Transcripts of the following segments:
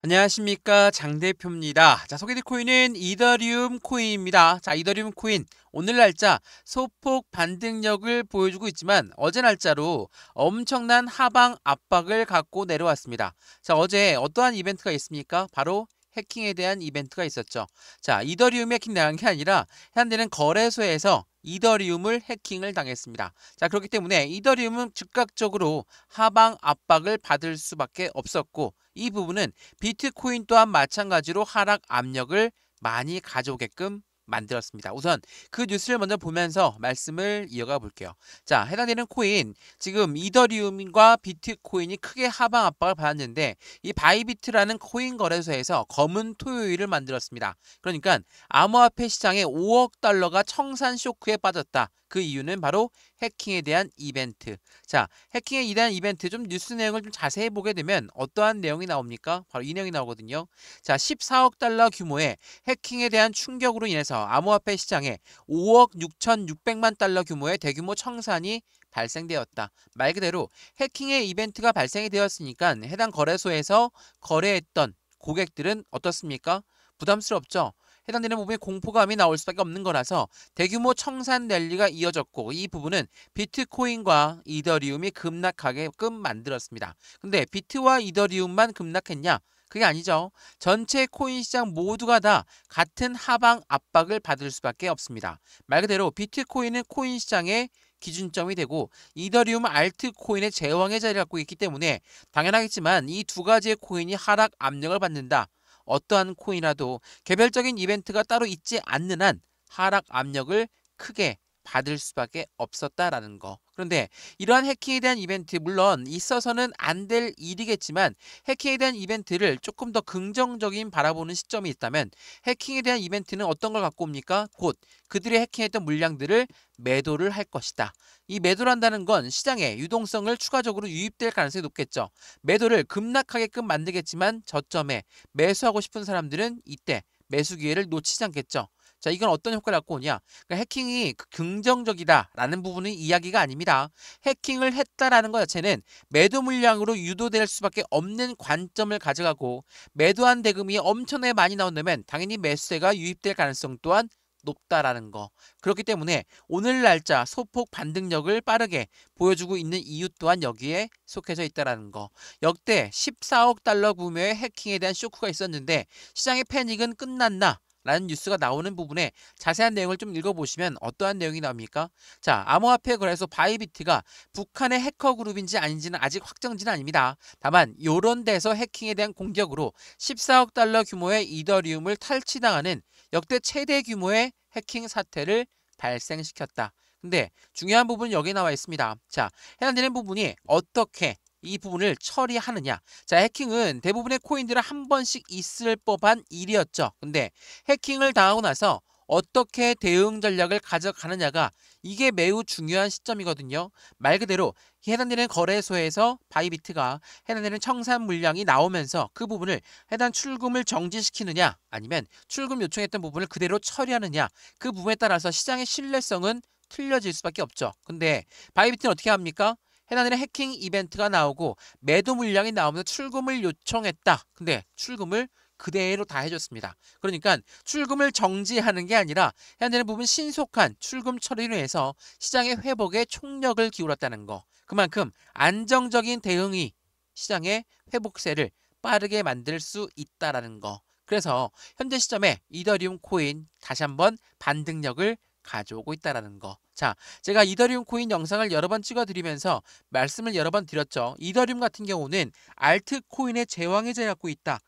안녕하십니까, 장 대표입니다. 자, 소개될 코인은 이더리움 코인입니다. 자, 이더리움 코인 오늘 날짜 소폭 반등력을 보여주고 있지만 어제 날짜로 엄청난 하방 압박을 갖고 내려왔습니다. 자, 어제 어떠한 이벤트가 있습니까? 바로 해킹에 대한 이벤트가 있었죠. 자, 이더리움이 해킹당한 게 아니라 현재는 거래소에서 이더리움을 해킹을 당했습니다. 자, 그렇기 때문에 이더리움은 즉각적으로 하방 압박을 받을 수밖에 없었고, 이 부분은 비트코인 또한 마찬가지로 하락 압력을 많이 가져오게끔 만들었습니다. 우선 그 뉴스를 먼저 보면서 말씀을 이어가 볼게요. 자, 해당되는 코인, 지금 이더리움과 비트코인이 크게 하방 압박을 받았는데, 이 바이비트라는 코인 거래소에서 검은 토요일을 만들었습니다. 그러니까 암호화폐 시장에 5억 달러가 청산 쇼크에 빠졌다. 그 이유는 바로 해킹에 대한 이벤트. 자, 해킹에 대한 이벤트, 좀 뉴스 내용을 좀 자세히 보게 되면 어떠한 내용이 나옵니까? 바로 이 내용이 나오거든요. 자, 14억 달러 규모의 해킹에 대한 충격으로 인해서 암호화폐 시장에 5억 6,600만 달러 규모의 대규모 청산이 발생되었다. 말 그대로 해킹의 이벤트가 발생이 되었으니까 해당 거래소에서 거래했던 고객들은 어떻습니까? 부담스럽죠. 해당되는 부분에 공포감이 나올 수밖에 없는 거라서 대규모 청산 랠리가 이어졌고, 이 부분은 비트코인과 이더리움이 급락하게끔 만들었습니다. 근데 비트와 이더리움만 급락했냐? 그게 아니죠. 전체 코인 시장 모두가 다 같은 하방 압박을 받을 수밖에 없습니다. 말 그대로 비트코인은 코인 시장의 기준점이 되고, 이더리움은 알트코인의 제왕의 자리를 갖고 있기 때문에 당연하겠지만 이 두 가지의 코인이 하락 압력을 받는다. 어떠한 코인이라도 개별적인 이벤트가 따로 있지 않는 한 하락 압력을 크게 받을 수밖에 없었다라는 거. 그런데 이러한 해킹에 대한 이벤트, 물론 있어서는 안 될 일이겠지만 해킹에 대한 이벤트를 조금 더 긍정적인 바라보는 시점이 있다면, 해킹에 대한 이벤트는 어떤 걸 갖고 옵니까? 곧 그들이 해킹했던 물량들을 매도를 할 것이다. 이 매도를 한다는 건 시장에 유동성을 추가적으로 유입될 가능성이 높겠죠. 매도를 급락하게끔 만들겠지만 저점에 매수하고 싶은 사람들은 이때 매수 기회를 놓치지 않겠죠. 자, 이건 어떤 효과를 갖고 오냐? 그러니까 해킹이 긍정적이다라는 부분은 이야기가 아닙니다. 해킹을 했다라는 것 자체는 매도 물량으로 유도될 수밖에 없는 관점을 가져가고, 매도한 대금이 엄청나게 많이 나온다면 당연히 매수세가 유입될 가능성 또한 높다라는 거. 그렇기 때문에 오늘 날짜 소폭 반등력을 빠르게 보여주고 있는 이유 또한 여기에 속해져 있다라는 거. 역대 14억 달러 규모의 해킹에 대한 쇼크가 있었는데 시장의 패닉은 끝났나? 라는 뉴스가 나오는 부분에 자세한 내용을 좀 읽어보시면 어떠한 내용이 나옵니까? 자, 암호화폐 거래소 바이비트가 북한의 해커 그룹인지 아닌지는 아직 확정지는 아닙니다. 다만 이런 데서 해킹에 대한 공격으로 14억 달러 규모의 이더리움을 탈취당하는 역대 최대 규모의 해킹 사태를 발생시켰다. 근데 중요한 부분은 여기 나와 있습니다. 자, 해당되는 부분이 어떻게 이 부분을 처리하느냐. 자, 해킹은 대부분의 코인들은 한 번씩 있을 법한 일이었죠. 근데 해킹을 당하고 나서 어떻게 대응 전략을 가져가느냐가, 이게 매우 중요한 시점이거든요. 말 그대로 해당되는 거래소에서 바이비트가 해당되는 청산 물량이 나오면서 그 부분을 해당 출금을 정지시키느냐, 아니면 출금 요청했던 부분을 그대로 처리하느냐, 그 부분에 따라서 시장의 신뢰성은 틀려질 수밖에 없죠. 근데 바이비트는 어떻게 합니까? 해당되는 해킹 이벤트가 나오고 매도 물량이 나오면서 출금을 요청했다. 근데 출금을 그대로 다 해줬습니다. 그러니까 출금을 정지하는 게 아니라 해당되는 부분 신속한 출금 처리로 해서 시장의 회복에 총력을 기울였다는 거. 그만큼 안정적인 대응이 시장의 회복세를 빠르게 만들 수 있다라는 거. 그래서 현재 시점에 이더리움 코인 다시 한번 반등력을 가져오고 있다라는 거. 자, 제가 이더리움 코인 영상을 여러 번 찍어드리면서 말씀을 여러 번 드렸죠. 이더리움 같은 경우는 알트코인의 제왕의 자리를 갖고 있다.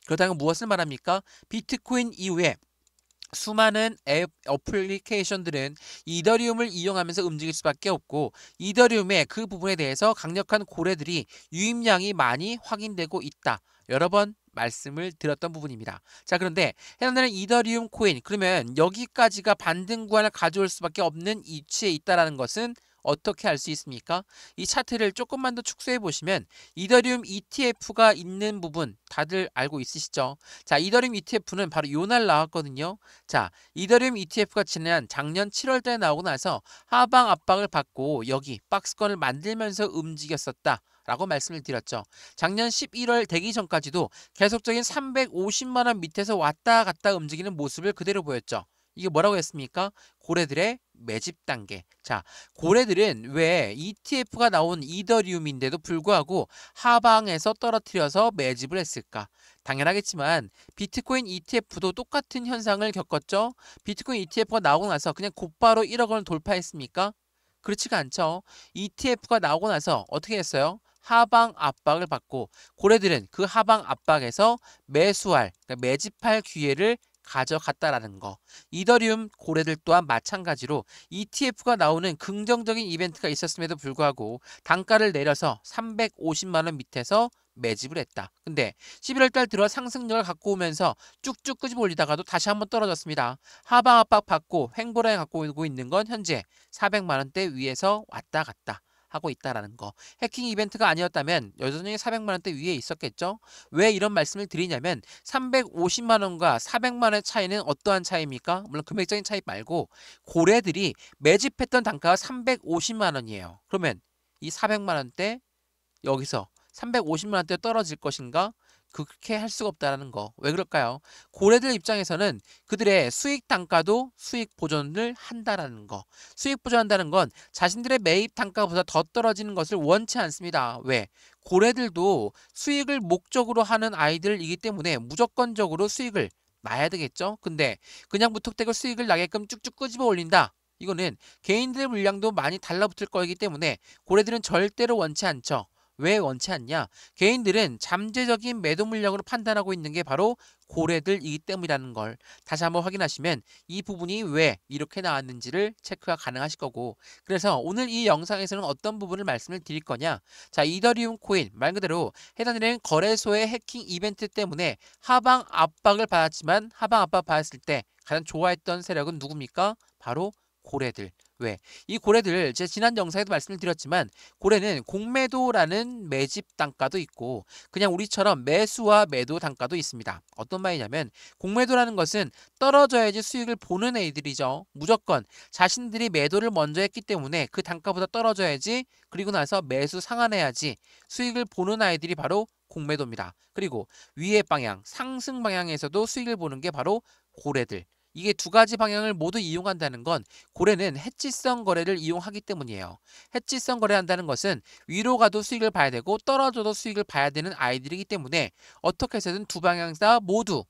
그렇다면 무엇을 말합니까? 비트코인 이후에 수많은 앱 어플리케이션들은 이더리움을 이용하면서 움직일 수밖에 없고, 이더리움의 그 부분에 대해서 강력한 고래들이 유입량이 많이 확인되고 있다. 여러 번 말씀을 드렸던 부분입니다. 자, 그런데 해당되는 이더리움 코인, 그러면 여기까지가 반등 구간을 가져올 수밖에 없는 위치에 있다는 것은 어떻게 알 수 있습니까? 이 차트를 조금만 더 축소해 보시면 이더리움 ETF가 있는 부분 다들 알고 있으시죠? 자, 이더리움 ETF는 바로 요 날 나왔거든요. 자, 이더리움 ETF가 지난 작년 7월달에 나오고 나서 하방 압박을 받고 여기 박스권을 만들면서 움직였었다 라고 말씀을 드렸죠. 작년 11월 되기 전까지도 계속적인 350만 원 밑에서 왔다 갔다 움직이는 모습을 그대로 보였죠. 이게 뭐라고 했습니까? 고래들의 매집 단계. 자, 고래들은 왜 ETF가 나온 이더리움인데도 불구하고 하방에서 떨어뜨려서 매집을 했을까? 당연하겠지만 비트코인 ETF도 똑같은 현상을 겪었죠. 비트코인 ETF가 나오고 나서 그냥 곧바로 1억 원을 돌파했습니까? 그렇지가 않죠. ETF가 나오고 나서 어떻게 했어요? 하방 압박을 받고 고래들은 그 하방 압박에서 매수할, 그러니까 매집할 기회를 가져갔다라는 거. 이더리움 고래들 또한 마찬가지로 ETF가 나오는 긍정적인 이벤트가 있었음에도 불구하고 단가를 내려서 350만 원 밑에서 매집을 했다. 근데 11월 달 들어 상승력을 갖고 오면서 쭉쭉 끄집어 올리다가도 다시 한번 떨어졌습니다. 하방 압박 받고 횡보량을 갖고 오고 있는 건 현재 400만 원대 위에서 왔다 갔다 하고 있다라는 거. 해킹 이벤트가 아니었다면 여전히 400만 원대 위에 있었겠죠. 왜 이런 말씀을 드리냐면 350만 원과 400만 원의 차이는 어떠한 차이입니까? 물론 금액적인 차이 말고 고래들이 매집했던 단가가 350만 원이에요. 그러면 이 400만 원대 여기서 350만 원대 떨어질 것인가? 그렇게 할 수가 없다는 거. 왜 그럴까요? 고래들 입장에서는 그들의 수익 단가도 수익 보존을 한다라는 거. 수익 보존한다는 건 자신들의 매입 단가보다 더 떨어지는 것을 원치 않습니다. 왜? 고래들도 수익을 목적으로 하는 아이들이기 때문에 무조건적으로 수익을 나야 되겠죠? 근데 그냥 무턱대고 수익을 나게끔 쭉쭉 끄집어 올린다. 이거는 개인들의 물량도 많이 달라붙을 거이기 때문에 고래들은 절대로 원치 않죠. 왜 원치 않냐? 개인들은 잠재적인 매도 물량으로 판단하고 있는 게 바로 고래들이기 때문이라는 걸 다시 한번 확인하시면 이 부분이 왜 이렇게 나왔는지를 체크가 가능하실 거고, 그래서 오늘 이 영상에서는 어떤 부분을 말씀을 드릴 거냐? 자, 이더리움 코인 말 그대로 해당되는 거래소의 해킹 이벤트 때문에 하방 압박을 받았지만 하방 압박 받았을 때 가장 좋아했던 세력은 누굽니까? 바로 고래들. 왜? 이 고래들 제가 지난 영상에도 말씀을 드렸지만 고래는 공매도라는 매집 단가도 있고 그냥 우리처럼 매수와 매도 단가도 있습니다. 어떤 말이냐면 공매도라는 것은 떨어져야지 수익을 보는 애들이죠. 무조건 자신들이 매도를 먼저 했기 때문에 그 단가보다 떨어져야지, 그리고 나서 매수 상환해야지 수익을 보는 아이들이 바로 공매도입니다. 그리고 위의 방향, 상승 방향에서도 수익을 보는 게 바로 고래들. 이게 두 가지 방향을 모두 이용한다는 건 고래는 해지성 거래를 이용하기 때문이에요. 해지성 거래한다는 것은 위로 가도 수익을 봐야 되고 떨어져도 수익을 봐야 되는 아이들이기 때문에 어떻게 해서든 두 방향 다 모두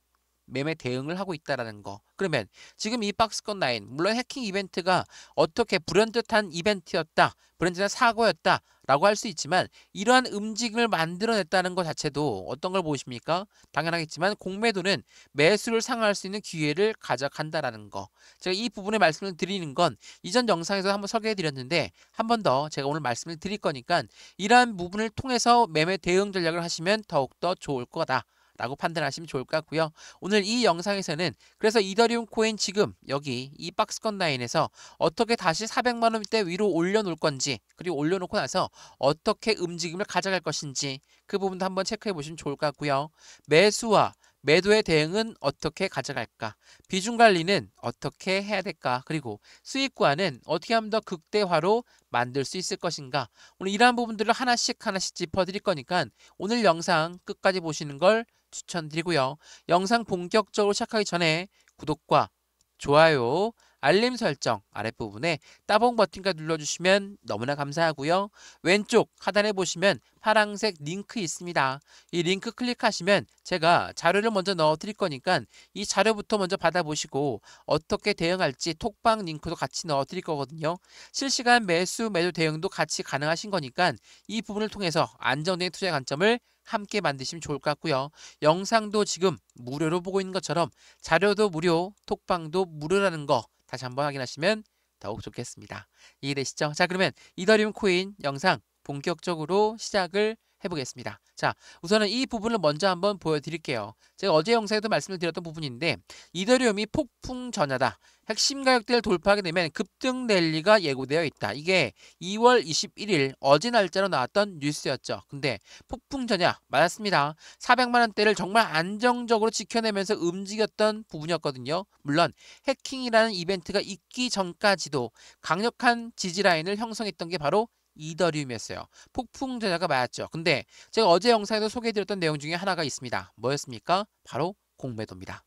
매매 대응을 하고 있다라는 거. 그러면 지금 이 박스권 라인, 물론 해킹 이벤트가 어떻게 불현듯한 이벤트였다, 불현듯한 사고였다 라고 할 수 있지만 이러한 움직임을 만들어냈다는 것 자체도 어떤 걸 보십니까? 당연하겠지만 공매도는 매수를 상회할 수 있는 기회를 가져간다라는 거. 제가 이 부분에 말씀을 드리는 건 이전 영상에서 한번 소개해 드렸는데 한 번 더 제가 오늘 말씀을 드릴 거니까 이러한 부분을 통해서 매매 대응 전략을 하시면 더욱더 좋을 거다 라고 판단하시면 좋을 것 같고요. 오늘 이 영상에서는 그래서 이더리움 코인 지금 여기 이 박스권 라인에서 어떻게 다시 400만 원대 위로 올려놓을 건지, 그리고 올려놓고 나서 어떻게 움직임을 가져갈 것인지 그 부분도 한번 체크해 보시면 좋을 것 같고요. 매수와 매도의 대응은 어떻게 가져갈까? 비중 관리는 어떻게 해야 될까? 그리고 수익 구간은 어떻게 하면 더 극대화로 만들 수 있을 것인가? 오늘 이러한 부분들을 하나씩 짚어드릴 거니까 오늘 영상 끝까지 보시는 걸 추천드리고요. 영상 본격적으로 시작하기 전에 구독과 좋아요, 알림 설정 아랫부분에 따봉 버튼까지 눌러주시면 너무나 감사하고요. 왼쪽 하단에 보시면 파란색 링크 있습니다. 이 링크 클릭하시면 제가 자료를 먼저 넣어 드릴 거니까 이 자료부터 먼저 받아보시고 어떻게 대응할지 톡방 링크도 같이 넣어 드릴 거거든요. 실시간 매수 매도 대응도 같이 가능하신 거니까 이 부분을 통해서 안정된 투자 관점을 함께 만드시면 좋을 것 같고요. 영상도 지금 무료로 보고 있는 것처럼 자료도 무료, 톡방도 무료라는 거 다시 한번 확인하시면 더욱 좋겠습니다. 이해되시죠? 자, 그러면 이더리움 코인 영상 본격적으로 시작을 해보겠습니다. 자, 우선은 이 부분을 먼저 한번 보여드릴게요. 제가 어제 영상에도 말씀을 드렸던 부분인데 이더리움이 폭풍 전야다. 핵심 가격대를 돌파하게 되면 급등 랠리가 예고되어 있다. 이게 2월 21일 어제 날짜로 나왔던 뉴스였죠. 근데 폭풍 전야 맞았습니다. 400만 원대를 정말 안정적으로 지켜내면서 움직였던 부분이었거든요. 물론 해킹이라는 이벤트가 있기 전까지도 강력한 지지라인을 형성했던 게 바로 이더리움이었어요. 폭풍 전야가 맞았죠. 근데 제가 어제 영상에도 소개해드렸던 내용 중에 하나가 있습니다. 뭐였습니까? 바로 공매도입니다.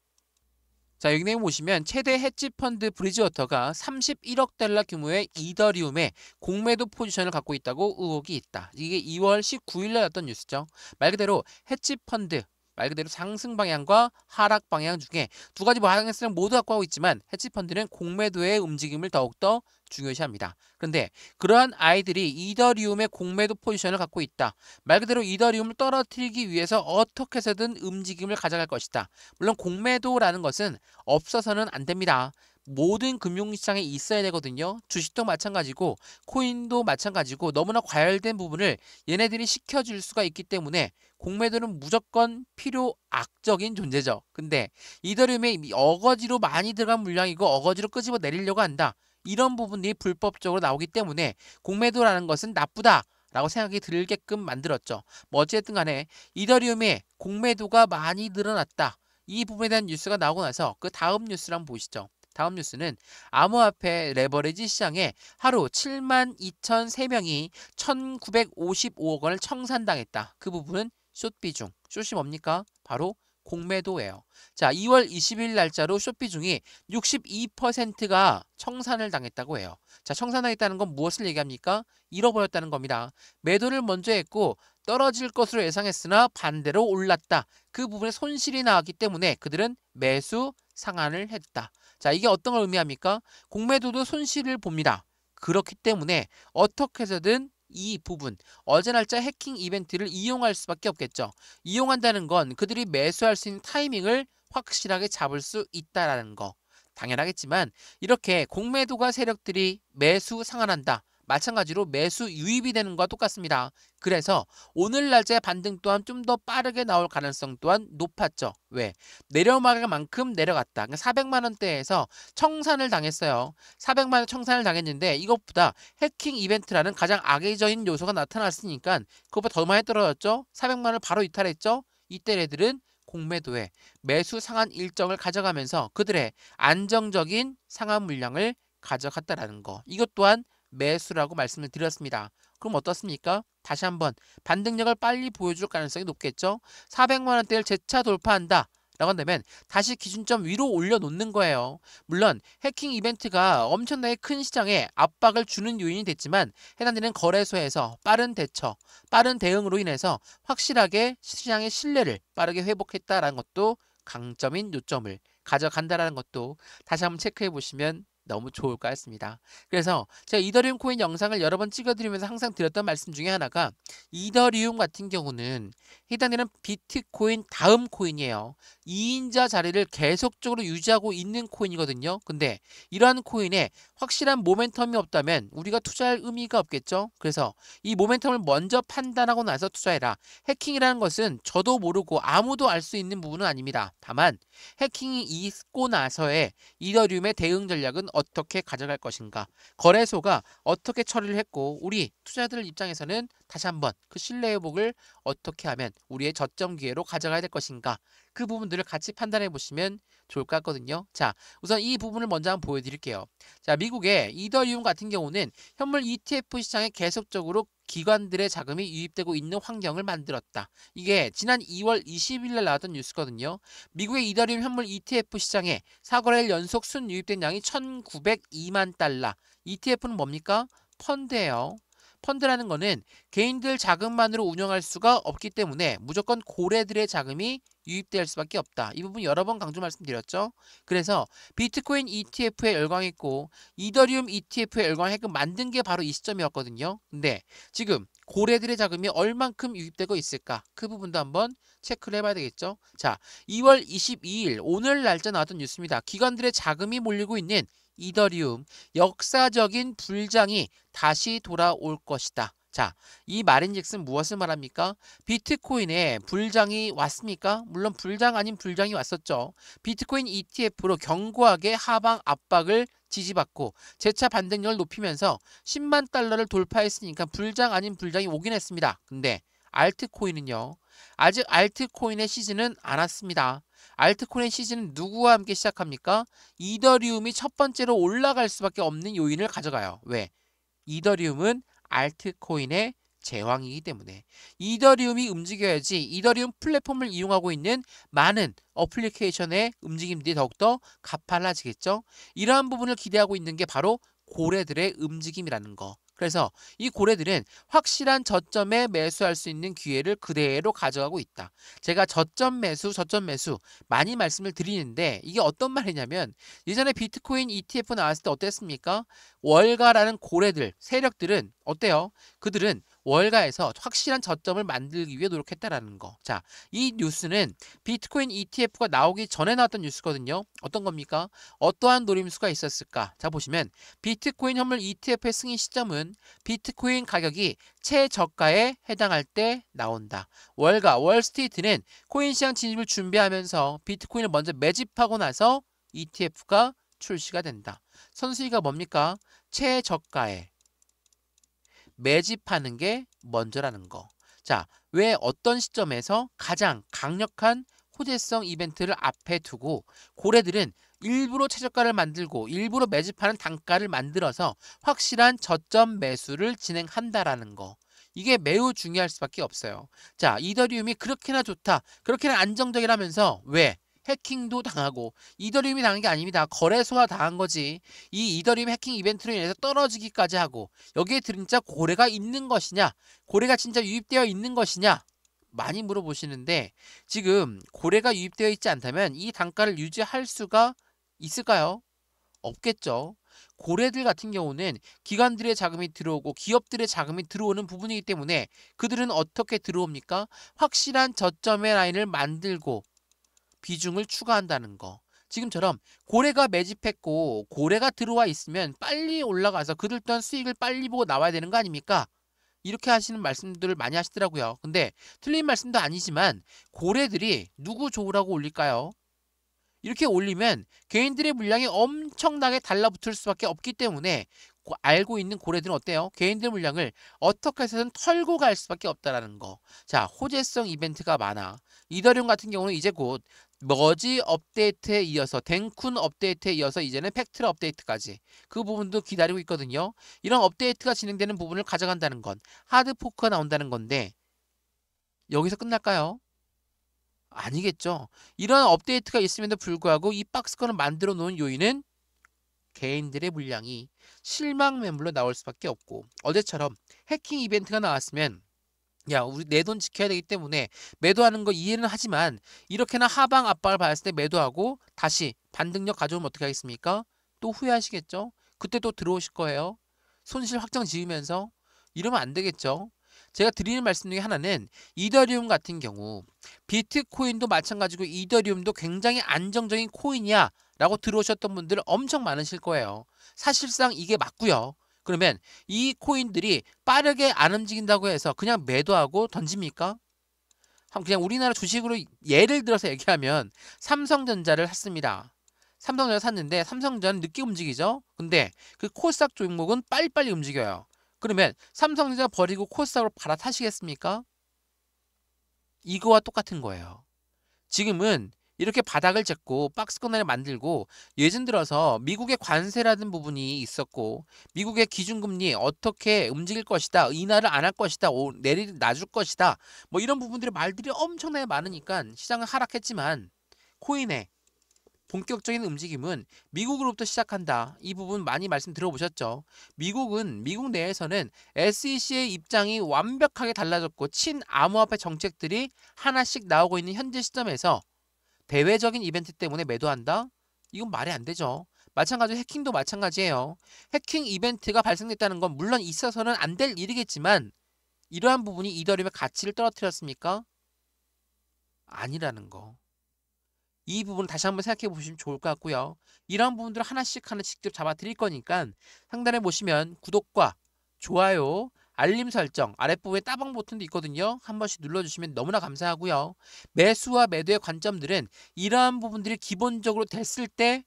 자, 여기 내용 보시면 최대 헤지 펀드 브리지워터가 31억 달러 규모의 이더리움의 공매도 포지션을 갖고 있다고 의혹이 있다. 이게 2월 19일 날 났던 뉴스죠. 말 그대로 헤지 펀드, 말 그대로 상승 방향과 하락 방향 중에 두 가지 방향성을 모두 갖고 하고 있지만 헤지펀드는 공매도의 움직임을 더욱더 중요시합니다. 그런데 그러한 아이들이 이더리움의 공매도 포지션을 갖고 있다. 말 그대로 이더리움을 떨어뜨리기 위해서 어떻게 해서든 움직임을 가져갈 것이다. 물론 공매도라는 것은 없어서는 안 됩니다. 모든 금융시장에 있어야 되거든요. 주식도 마찬가지고 코인도 마찬가지고 너무나 과열된 부분을 얘네들이 시켜줄 수가 있기 때문에 공매도는 무조건 필요악적인 존재죠. 근데 이더리움에 어거지로 많이 들어간 물량이고 어거지로 끄집어 내리려고 한다. 이런 부분이 불법적으로 나오기 때문에 공매도라는 것은 나쁘다 라고 생각이 들게끔 만들었죠. 뭐 어쨌든 간에 이더리움의 공매도가 많이 늘어났다. 이 부분에 대한 뉴스가 나오고 나서 그 다음 뉴스를 한번 보시죠. 다음 뉴스는 암호화폐 레버리지 시장에 하루 72,003명이 1,955억 원을 청산당했다. 그 부분은 숏 비중. 숏이 뭡니까? 바로 공매도예요. 자, 2월 20일 날짜로 숏 비중이 62%가 청산을 당했다고 해요. 자, 청산당했다는 건 무엇을 얘기합니까? 잃어버렸다는 겁니다. 매도를 먼저 했고 떨어질 것으로 예상했으나 반대로 올랐다. 그 부분에 손실이 나왔기 때문에 그들은 매수 상한을 했다. 자, 이게 어떤 걸 의미합니까? 공매도도 손실을 봅니다. 그렇기 때문에 어떻게 해서든 이 부분, 어제 날짜 해킹 이벤트를 이용할 수밖에 없겠죠. 이용한다는 건 그들이 매수할 수 있는 타이밍을 확실하게 잡을 수 있다라는 거. 당연하겠지만 이렇게 공매도가 세력들이 매수 상한한다. 마찬가지로 매수 유입이 되는 것과 똑같습니다. 그래서 오늘 날짜의 반등 또한 좀 더 빠르게 나올 가능성 또한 높았죠. 왜? 내려막을 만큼 내려갔다. 그러니까 400만 원대에서 청산을 당했어요. 400만 원 청산을 당했는데 이것보다 해킹 이벤트라는 가장 악의적인 요소가 나타났으니까 그것보다 더 많이 떨어졌죠. 400만 원을 바로 이탈했죠. 이때 애들은 공매도에 매수 상한 일정을 가져가면서 그들의 안정적인 상한 물량을 가져갔다라는 거. 이것 또한 매수라고 말씀을 드렸습니다. 그럼 어떻습니까? 다시 한번 반등력을 빨리 보여줄 가능성이 높겠죠. 400만 원대를 재차 돌파한다. 라고 한다면 다시 기준점 위로 올려놓는 거예요. 물론 해킹 이벤트가 엄청나게 큰 시장에 압박을 주는 요인이 됐지만 해당되는 거래소에서 빠른 대처, 빠른 대응으로 인해서 확실하게 시장의 신뢰를 빠르게 회복했다라는 것도 강점인 요점을 가져간다라는 것도 다시 한번 체크해 보시면 너무 좋을까 했습니다. 그래서 제가 이더리움 코인 영상을 여러 번 찍어드리면서 항상 드렸던 말씀 중에 하나가 이더리움 같은 경우는 해당되는 비트코인 다음 코인이에요. 2인자 자리를 계속적으로 유지하고 있는 코인이거든요. 근데 이러한 코인에 확실한 모멘텀이 없다면 우리가 투자할 의미가 없겠죠. 그래서 이 모멘텀을 먼저 판단하고 나서 투자해라. 해킹이라는 것은 저도 모르고 아무도 알 수 있는 부분은 아닙니다. 다만 해킹이 있고 나서의 이더리움의 대응 전략은 어떻게 가져갈 것인가, 거래소가 어떻게 처리를 했고 우리 투자자들 입장에서는 다시 한번 그 신뢰 회복을 어떻게 하면 우리의 저점 기회로 가져가야 될 것인가, 그 부분들을 같이 판단해 보시면 좋을 것 같거든요. 자, 우선 이 부분을 먼저 한번 보여드릴게요. 자, 미국의 이더리움 같은 경우는 현물 ETF 시장에 계속적으로 기관들의 자금이 유입되고 있는 환경을 만들었다. 이게 지난 2월 20일 날 나왔던 뉴스거든요. 미국의 이더리움 현물 ETF 시장에 4거래일 연속 순 유입된 양이 1,902만 달러. ETF는 뭡니까? 펀드예요. 펀드라는 거는 개인들 자금만으로 운영할 수가 없기 때문에 무조건 고래들의 자금이 유입될 수밖에 없다. 이 부분 여러 번 강조 말씀드렸죠. 그래서 비트코인 ETF에 열광했고 이더리움 ETF에 열광했고 만든 게 바로 이 시점이었거든요. 근데 지금 고래들의 자금이 얼만큼 유입되고 있을까? 그 부분도 한번 체크를 해봐야 되겠죠. 자, 2월 22일 오늘 날짜 나왔던 뉴스입니다. 기관들의 자금이 몰리고 있는 이더리움 역사적인 불장이 다시 돌아올 것이다. 자, 이 말인즉슨 무엇을 말합니까? 비트코인에 불장이 왔습니까? 물론 불장 아닌 불장이 왔었죠. 비트코인 ETF로 견고하게 하방 압박을 지지받고 재차 반등력을 높이면서 10만 달러를 돌파했으니까 불장 아닌 불장이 오긴 했습니다. 근데 알트코인은요, 아직 알트코인의 시즌은 안 왔습니다. 알트코인 시즌은 누구와 함께 시작합니까? 이더리움이 첫 번째로 올라갈 수밖에 없는 요인을 가져가요. 왜? 이더리움은 알트코인의 제왕이기 때문에 이더리움이 움직여야지 이더리움 플랫폼을 이용하고 있는 많은 어플리케이션의 움직임들이 더욱더 가팔라지겠죠. 이러한 부분을 기대하고 있는 게 바로 고래들의 움직임이라는 거. 그래서 이 고래들은 확실한 저점에 매수할 수 있는 기회를 그대로 가져가고 있다. 제가 저점 매수 많이 말씀을 드리는데 이게 어떤 말이냐면 예전에 비트코인 ETF 나왔을 때 어땠습니까? 월가라는 고래들, 세력들은 어때요? 그들은 월가에서 확실한 저점을 만들기 위해 노력했다라는 거. 자, 이 뉴스는 비트코인 ETF가 나오기 전에 나왔던 뉴스거든요. 어떤 겁니까? 어떠한 노림수가 있었을까? 자, 보시면 비트코인 현물 ETF의 승인 시점은 비트코인 가격이 최저가에 해당할 때 나온다. 월가, 월스트리트는 코인 시장 진입을 준비하면서 비트코인을 먼저 매집하고 나서 ETF가 출시가 된다. 선수위가 뭡니까? 최저가에 매집하는 게 먼저라는 거. 자, 왜 어떤 시점에서 가장 강력한 호재성 이벤트를 앞에 두고 고래들은 일부러 최저가를 만들고 일부러 매집하는 단가를 만들어서 확실한 저점 매수를 진행한다라는 거. 이게 매우 중요할 수밖에 없어요. 자, 이더리움이 그렇게나 좋다, 그렇게나 안정적이라면서 왜? 해킹도 당하고 이더리움이 당한 게 아닙니다. 거래소가 당한 거지. 이 이더리움 해킹 이벤트로 인해서 떨어지기까지 하고 여기에 진짜 고래가 있는 것이냐, 고래가 진짜 유입되어 있는 것이냐 많이 물어보시는데 지금 고래가 유입되어 있지 않다면 이 단가를 유지할 수가 있을까요? 없겠죠. 고래들 같은 경우는 기관들의 자금이 들어오고 기업들의 자금이 들어오는 부분이기 때문에 그들은 어떻게 들어옵니까? 확실한 저점의 라인을 만들고 비중을 추가한다는 거. 지금처럼 고래가 매집했고 고래가 들어와 있으면 빨리 올라가서 그들 또한 수익을 빨리 보고 나와야 되는 거 아닙니까? 이렇게 하시는 말씀들을 많이 하시더라고요. 근데 틀린 말씀도 아니지만 고래들이 누구 좋으라고 올릴까요? 이렇게 올리면 개인들의 물량이 엄청나게 달라붙을 수밖에 없기 때문에 알고 있는 고래들은 어때요? 개인들 물량을 어떻게 해서든 털고 갈 수밖에 없다라는 거. 자, 호재성 이벤트가 많아. 이더리움 같은 경우는 이제 곧 머지 업데이트에 이어서 덴쿤 업데이트에 이어서 이제는 팩트라 업데이트까지 그 부분도 기다리고 있거든요. 이런 업데이트가 진행되는 부분을 가져간다는 건 하드포크가 나온다는 건데 여기서 끝날까요? 아니겠죠. 이런 업데이트가 있음에도 불구하고 이 박스권을 만들어 놓은 요인은 개인들의 물량이 실망 매물로 나올 수밖에 없고 어제처럼 해킹 이벤트가 나왔으면 야, 우리 내 돈 지켜야 되기 때문에 매도하는 거 이해는 하지만 이렇게나 하방 압박을 받았을 때 매도하고 다시 반등력 가져오면 어떻게 하겠습니까? 또 후회하시겠죠? 그때 또 들어오실 거예요. 손실 확정 지으면서 이러면 안 되겠죠? 제가 드리는 말씀 중에 하나는 이더리움 같은 경우 비트코인도 마찬가지고 이더리움도 굉장히 안정적인 코인이야 라고 들어오셨던 분들 엄청 많으실 거예요. 사실상 이게 맞고요. 그러면 이 코인들이 빠르게 안 움직인다고 해서 그냥 매도하고 던집니까? 그냥 우리나라 주식으로 예를 들어서 얘기하면 삼성전자를 샀습니다. 삼성전자 샀는데 삼성전자는 늦게 움직이죠. 근데 그 코스닥 종목은 빨리빨리 움직여요. 그러면 삼성전자 버리고 코스닥으로 갈아타시겠습니까? 이거와 똑같은 거예요. 지금은 이렇게 바닥을 잡고 박스권을 만들고 예전 들어서 미국의 관세라는 부분이 있었고 미국의 기준금리 어떻게 움직일 것이다, 인하를 안 할 것이다, 놔줄 것이다, 뭐 이런 부분들의 말들이 엄청나게 많으니까 시장은 하락했지만 코인의 본격적인 움직임은 미국으로부터 시작한다. 이 부분 많이 말씀 들어보셨죠? 미국 내에서는 SEC의 입장이 완벽하게 달라졌고 친암호화폐 정책들이 하나씩 나오고 있는 현재 시점에서 대외적인 이벤트 때문에 매도한다? 이건 말이 안 되죠. 마찬가지로 해킹도 마찬가지예요. 해킹 이벤트가 발생됐다는 건 물론 있어서는 안 될 일이겠지만 이러한 부분이 이더리움의 가치를 떨어뜨렸습니까? 아니라는 거. 이 부분 다시 한번 생각해 보시면 좋을 것 같고요. 이런 부분들을 하나씩 직접 잡아 드릴 거니까 상단에 보시면 구독과 좋아요, 알림 설정, 아랫부분에 따봉 버튼도 있거든요. 한 번씩 눌러주시면 너무나 감사하고요. 매수와 매도의 관점들은 이러한 부분들이 기본적으로 됐을 때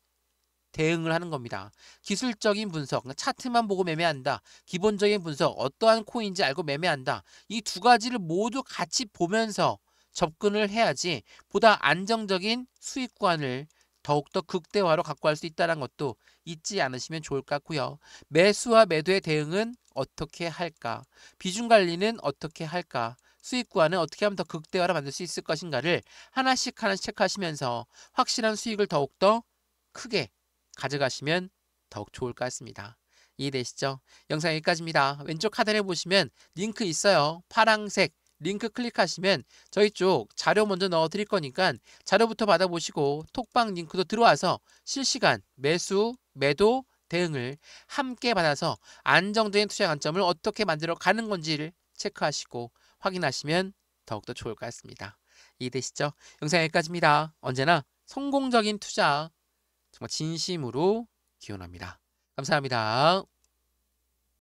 대응을 하는 겁니다. 기술적인 분석, 차트만 보고 매매한다. 기본적인 분석, 어떠한 코인인지 알고 매매한다. 이 두 가지를 모두 같이 보면서 접근을 해야지 보다 안정적인 수익 구간을 더욱더 극대화로 갖고 갈 수 있다는 것도 잊지 않으시면 좋을 것 같고요. 매수와 매도의 대응은 어떻게 할까? 비중 관리는 어떻게 할까? 수익 구간은 어떻게 하면 더 극대화로 만들 수 있을 것인가를 하나씩 하나씩 체크하시면서 확실한 수익을 더욱더 크게 가져가시면 더욱 좋을 것 같습니다. 이해되시죠? 영상 여기까지입니다. 왼쪽 하단에 보시면 링크 있어요. 파랑색 링크 클릭하시면 저희 쪽 자료 먼저 넣어 드릴 거니까 자료부터 받아보시고 톡방 링크도 들어와서 실시간 매수, 매도, 대응을 함께 받아서 안정적인 투자 관점을 어떻게 만들어 가는 건지를 체크하시고 확인하시면 더욱더 좋을 것 같습니다. 이해되시죠? 영상 여기까지입니다. 언제나 성공적인 투자 정말 진심으로 기원합니다. 감사합니다.